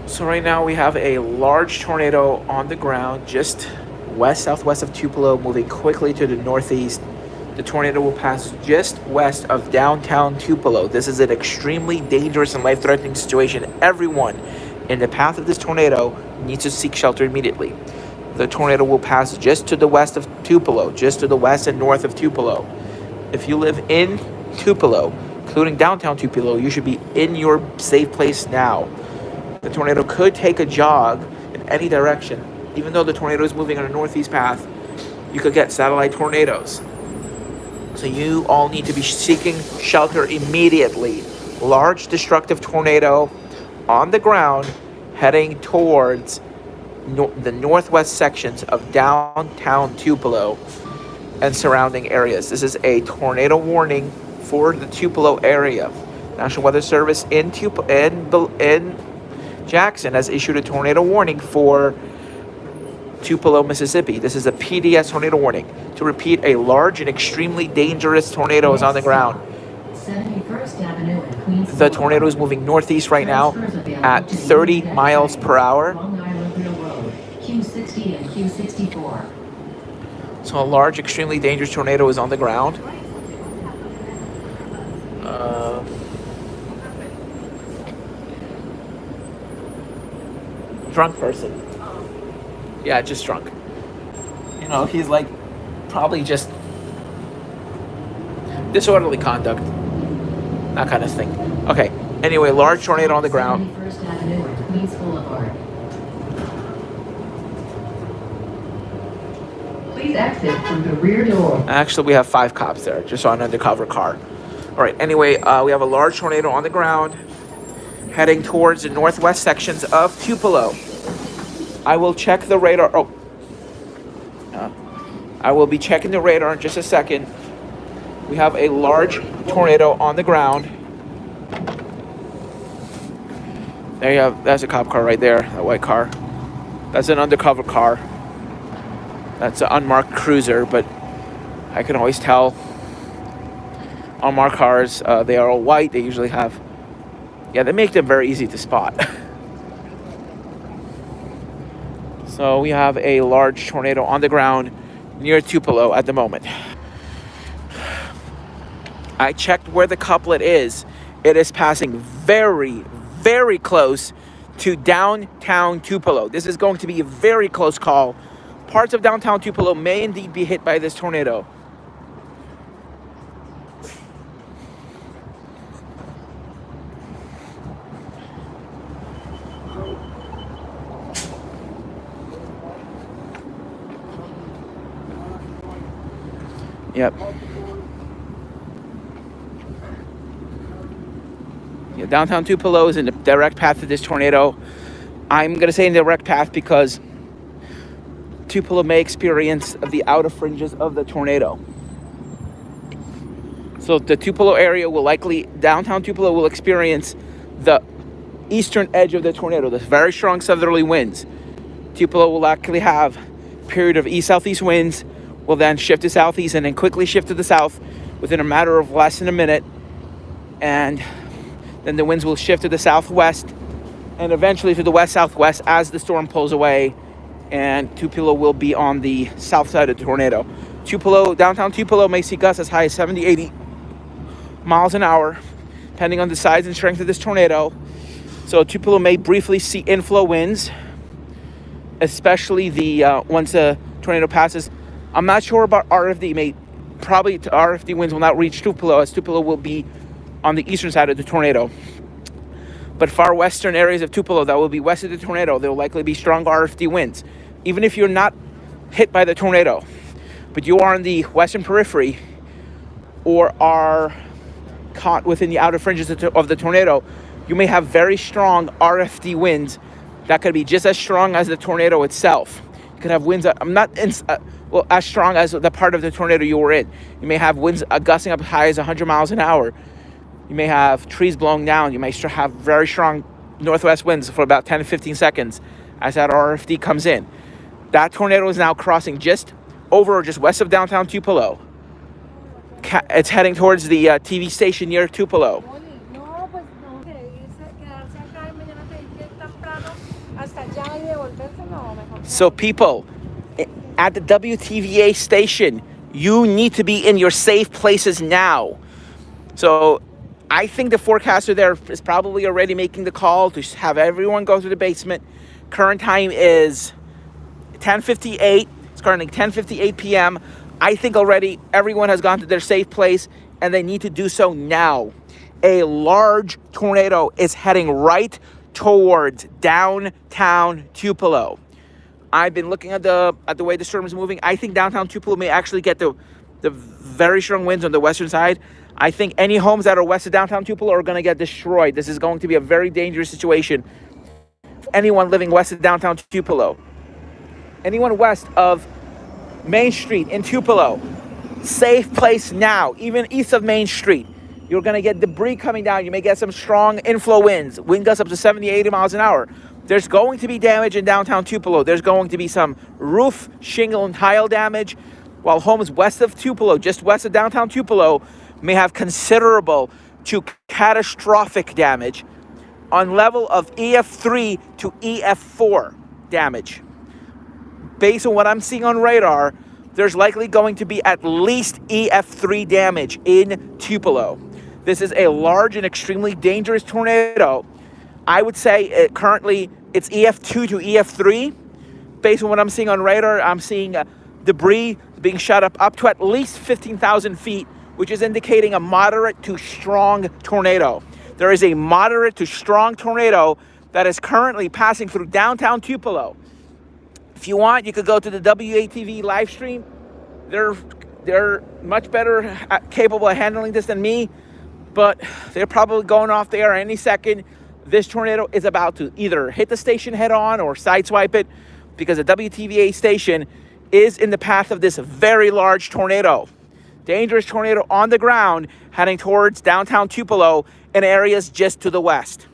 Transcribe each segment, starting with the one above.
So right now we have a large tornado on the ground just southwest of Tupelo, moving quickly to the northeast. The tornado will pass just west of downtown Tupelo. This is an extremely dangerous and life-threatening situation. Everyone in the path of this tornado needs to seek shelter immediately. The tornado will pass just to the west of Tupelo, just to the west and north of Tupelo. If you live in Tupelo, including downtown Tupelo, you should be in your safe place now. The tornado could take a jog in any direction. Even though the tornado is moving on a northeast path, you could get satellite tornadoes. So you all need to be seeking shelter immediately. Large destructive tornado on the ground heading towards the northwest sections of downtown Tupelo and surrounding areas. This is a tornado warning for the Tupelo area. National Weather Service in Jackson has issued a tornado warning for Tupelo, Mississippi. This is a PDS tornado warning. To repeat, a large and extremely dangerous tornado is on the ground. 71st Avenue and Queens. The tornado is moving northeast right now at 30 miles per hour. Long Island Railroad, Q60 and Q64. So a large, extremely dangerous tornado is on the ground. Drunk person. Yeah, just drunk. You know, he's like probably just disorderly conduct. That kind of thing. Okay. Anyway, large tornado on the ground. 71st Avenue and Queens Boulevard. Please exit from the rear door. Actually, we have 5 cops there, just on an undercover car. All right. Anyway, we have a large tornado on the ground heading towards the northwest sections of Tupelo. I will check the radar. I will be checking the radar in just a second. We have a large tornado on the ground. There you have. That's a cop car right there. That white car. That's an undercover car. That's an unmarked cruiser, but I can always tell. Unmarked cars, they are all white. They usually have. Yeah, they make them very easy to spot. So we have a large tornado on the ground near Tupelo at the moment. I checked where the couplet is. It is passing very, very close to downtown Tupelo. This is going to be a very close call. Parts of downtown Tupelo may indeed be hit by this tornado. Yep. Yeah, downtown Tupelo is in the direct path of this tornado. I'm going to say in the direct path because Tupelo may experience the outer fringes of the tornado. So the Tupelo area will likely, downtown Tupelo will experience the eastern edge of the tornado. There's very strong southerly winds. Tupelo will likely have a period of east-southeast winds, will then shift to southeast and then quickly shift to the south within a matter of less than a minute. And then the winds will shift to the southwest and eventually to the west-southwest as the storm pulls away, and Tupelo will be on the south side of the tornado. Downtown Tupelo may see gusts as high as 70, 80 miles an hour, depending on the size and strength of this tornado. So Tupelo may briefly see inflow winds, especially once the tornado passes. I'm not sure about RFD. Probably RFD winds will not reach Tupelo, as Tupelo will be on the eastern side of the tornado. But far western areas of Tupelo that will be west of the tornado, there will likely be strong RFD winds. Even if you're not hit by the tornado, but you are on the western periphery or are caught within the outer fringes of the tornado, you may have very strong RFD winds that could be just as strong as the tornado itself. You could have winds as strong as the part of the tornado you were in. You may have winds gusting up as high as 100 miles an hour. You may have trees blowing down. You may have very strong northwest winds for about 10 to 15 seconds as that RFD comes in. That tornado is now crossing just over or just west of downtown Tupelo. It's heading towards the TV station near Tupelo. Hasta allá y devolverse, no, mejor So, no. people, at the WTVA station, you need to be in your safe places now. So, I think the forecaster there is probably already making the call to have everyone go to the basement. Current time is 10:58. It's currently 10:58 p.m. I think already everyone has gone to their safe place, and they need to do so now. A large tornado is heading right towards downtown Tupelo. I've been looking at the way the storm is moving. I think downtown Tupelo may actually get the very strong winds on the western side. I think any homes that are west of downtown Tupelo are going to get destroyed. This is going to be a very dangerous situation for anyone living west of downtown Tupelo. Anyone west of Main Street in Tupelo, safe place now. Even east of Main Street, you're going to get debris coming down. You may get some strong inflow winds. Wind gusts up to 70, 80 miles an hour. There's going to be damage in downtown Tupelo. There's going to be some roof, shingle, and tile damage, while homes west of Tupelo, just west of downtown Tupelo, may have considerable to catastrophic damage on level of EF3 to EF4 damage. Based on what I'm seeing on radar, there's likely going to be at least EF3 damage in Tupelo. This is a large and extremely dangerous tornado. I would say currently it's EF2 to EF3. Based on what I'm seeing on radar, I'm seeing debris being shot up to at least 15,000 feet, which is indicating a moderate to strong tornado. There is a moderate to strong tornado that is currently passing through downtown Tupelo. If you want, you could go to the WATV live stream. They're much better capable of handling this than me, but they're probably going off the air any second. This tornado is about to either hit the station head on or sideswipe it, because the WTVA station is in the path of this very large tornado. Dangerous tornado on the ground heading towards downtown Tupelo and areas just to the west.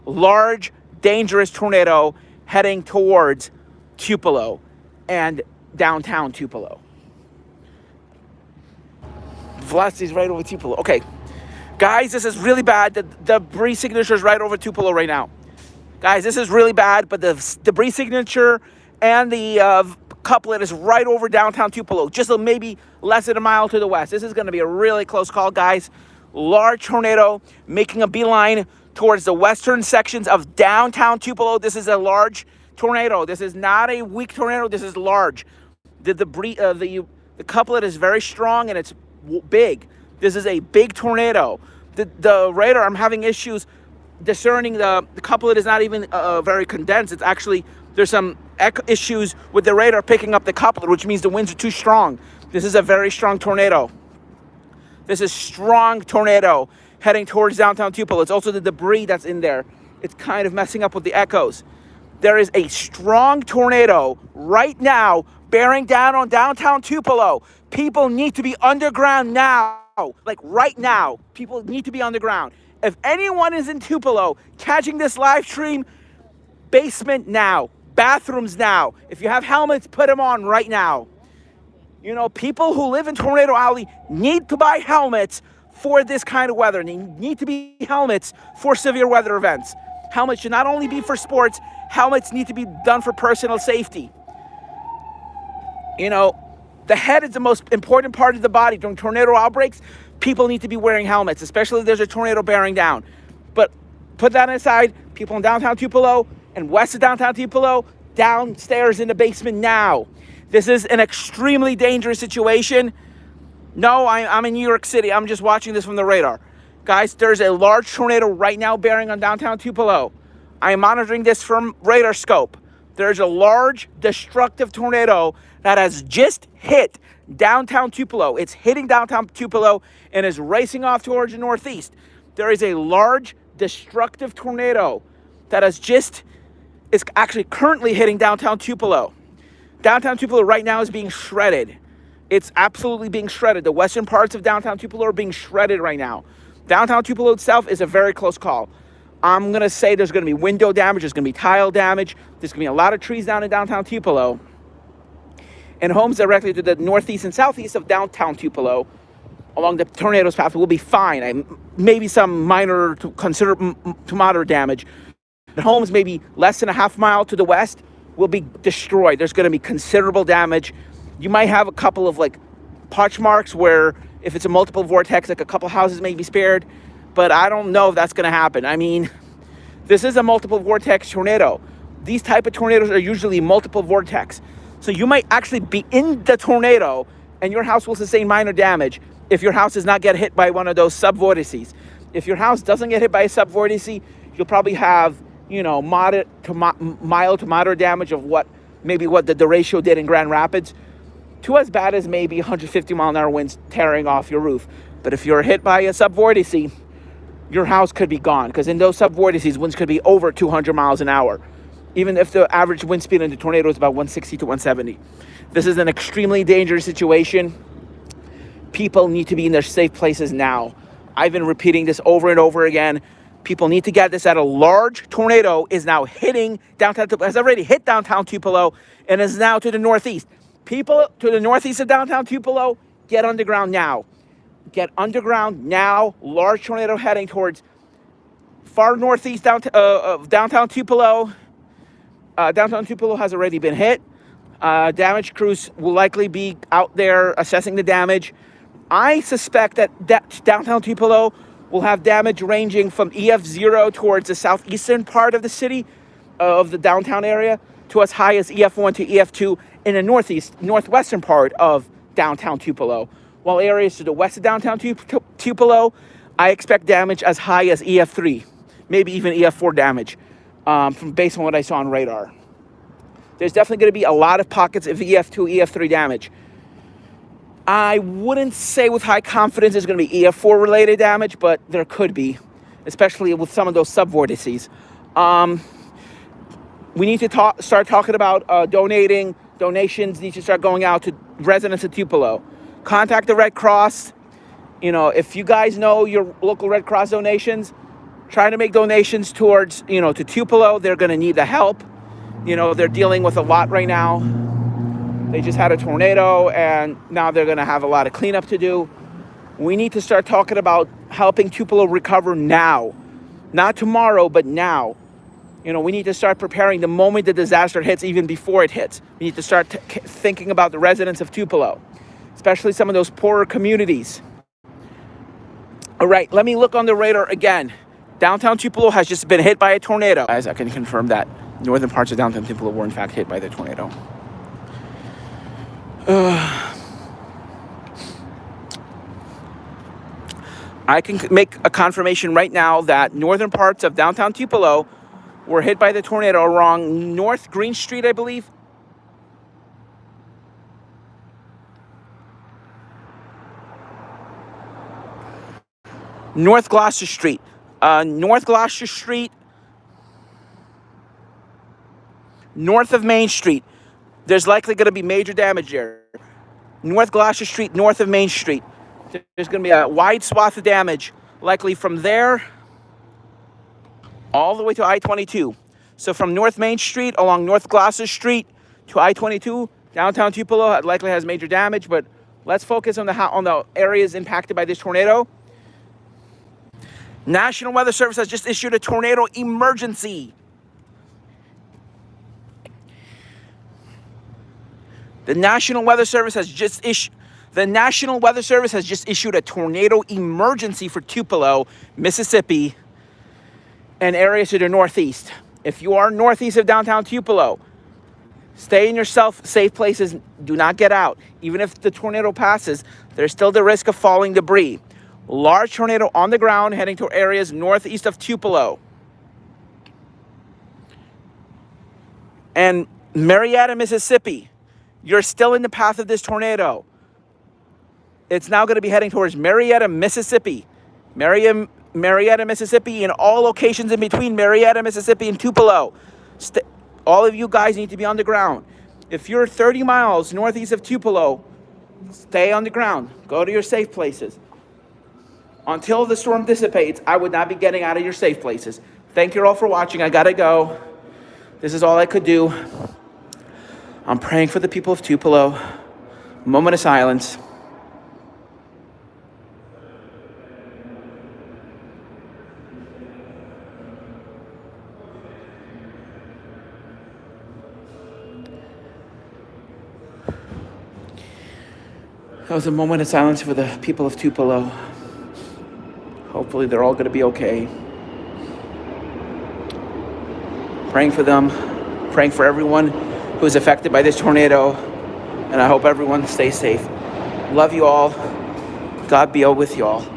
Large, dangerous tornado heading towards Tupelo and downtown Tupelo. Velocity's right over Tupelo. Okay, guys, this is really bad. The debris signature is right over Tupelo right now. Guys, this is really bad, but the debris signature and the couplet is right over downtown Tupelo, just maybe less than a mile to the west. This is going to be a really close call, guys. Large tornado making a beeline towards the western sections of downtown Tupelo. This is a large tornado. This is not a weak tornado. This is large. The debris, the couplet is very strong and it's big. This is a big tornado. The radar, I'm having issues discerning the couplet is not even very condensed. It's actually, there's some issues with the radar picking up the couplet, which means the winds are too strong. This is a very strong tornado. This is strong tornado heading towards downtown Tupelo. It's also the debris that's in there. It's kind of messing up with the echoes. There is a strong tornado right now bearing down on downtown Tupelo. People need to be underground now. Like right now, people need to be underground. If anyone is in Tupelo catching this live stream, basement now, bathrooms now. If you have helmets, put them on right now. You know, people who live in Tornado Alley need to buy helmets for this kind of weather. They need to be helmets for severe weather events. Helmets should not only be for sports, helmets need to be done for personal safety. You know, the head is the most important part of the body. During tornado outbreaks, people need to be wearing helmets, especially if there's a tornado bearing down. But put that aside, people in downtown Tupelo and west of downtown Tupelo, downstairs in the basement now. This is an extremely dangerous situation. No, I'm in New York City. I'm just watching this from the radar. Guys, there's a large tornado right now bearing on downtown Tupelo. I am monitoring this from radar scope. There's a large destructive tornado that has just hit downtown Tupelo. It's hitting downtown Tupelo and is racing off towards the northeast. There is a large destructive tornado that is actually currently hitting downtown Tupelo. Downtown Tupelo right now is being shredded. It's absolutely being shredded. The western parts of downtown Tupelo are being shredded right now. Downtown Tupelo itself is a very close call. I'm going to say there's going to be window damage. There's going to be tile damage. There's going to be a lot of trees down in downtown Tupelo. And homes directly to the northeast and southeast of downtown Tupelo along the tornado's path will be fine. Maybe some minor to moderate damage. homes maybe less than a half mile to the west will be destroyed. There's going to be considerable damage. You might have a couple of like punch marks where if it's a multiple vortex, like a couple houses may be spared, but I don't know if that's going to happen. I mean, this is a multiple vortex tornado. These type of tornadoes are usually multiple vortex. So you might actually be in the tornado and your house will sustain minor damage if your house does not get hit by one of those subvortices. If your house doesn't get hit by a subvortice, you'll probably have, mild to moderate damage of what the derecho did in Grand Rapids, to as bad as maybe 150 mile an hour winds tearing off your roof. But if you're hit by a subvortice, your house could be gone, because in those subvortices, winds could be over 200 miles an hour, even if the average wind speed in the tornado is about 160 to 170. This is an extremely dangerous situation. People need to be in their safe places now. I've been repeating this over and over again. People need to get this that a large tornado is now hitting downtown Tupelo, has already hit downtown Tupelo, and is now to the northeast. People to the northeast of downtown Tupelo, get underground now. Get underground now. Large tornado heading towards far northeast of downtown Tupelo. Downtown Tupelo has already been hit. Damage crews will likely be out there assessing the damage. I suspect that downtown Tupelo will have damage ranging from EF0 towards the southeastern part of the city, of the downtown area, to as high as EF1 to EF2 in the northwestern part of downtown Tupelo. While areas to the west of downtown Tupelo, I expect damage as high as EF3, maybe even EF4 damage, based on what I saw on radar. There's definitely going to be a lot of pockets of EF2, EF3 damage. I wouldn't say with high confidence there's going to be EF4 related damage, but there could be, especially with some of those subvortices. We need to start talking about donating. Donations need to start going out to residents of Tupelo. Contact the Red Cross. If you guys know your local Red Cross donations, try to make donations towards, to Tupelo. They're going to need the help. They're dealing with a lot right now. They just had a tornado, and now they're going to have a lot of cleanup to do. We need to start talking about helping Tupelo recover now. Not tomorrow, but now. We need to start preparing the moment the disaster hits, even before it hits. We need to start thinking about the residents of Tupelo, especially some of those poorer communities. All right, let me look on the radar again. Downtown Tupelo has just been hit by a tornado. Guys, I can confirm that northern parts of downtown Tupelo were in fact hit by the tornado. I can make a confirmation right now that northern parts of downtown Tupelo were hit by the tornado along North Green Street, I believe. North Gloucester Street. North Gloucester Street. North of Main Street. There's likely going to be major damage there. North Gloucester Street, north of Main Street. There's going to be a wide swath of damage, likely from there all the way to I-22. So from North Main Street along North Gloucester Street to I-22, downtown Tupelo likely has major damage, but let's focus on the areas impacted by this tornado. National Weather Service has just issued a tornado emergency. The National Weather Service has just issued a tornado emergency for Tupelo, Mississippi, and areas to the northeast. If you are northeast of downtown Tupelo, stay in your safe places. Do not get out. Even if the tornado passes, there's still the risk of falling debris. Large tornado on the ground heading to areas northeast of Tupelo. And Marietta, Mississippi, you're still in the path of this tornado. It's now going to be heading towards Marietta, Mississippi. Marietta, Mississippi, and all locations in between Marietta, Mississippi, and Tupelo. All of you guys need to be on the ground. If you're 30 miles northeast of Tupelo, stay on the ground. Go to your safe places. Until the storm dissipates, I would not be getting out of your safe places. Thank you all for watching. I gotta go. This is all I could do. I'm praying for the people of Tupelo. Moment of silence. That was a moment of silence for the people of Tupelo. Hopefully they're all going to be okay. Praying for them, praying for everyone who is affected by this tornado, and I hope everyone stays safe. Love you all. God be with you all.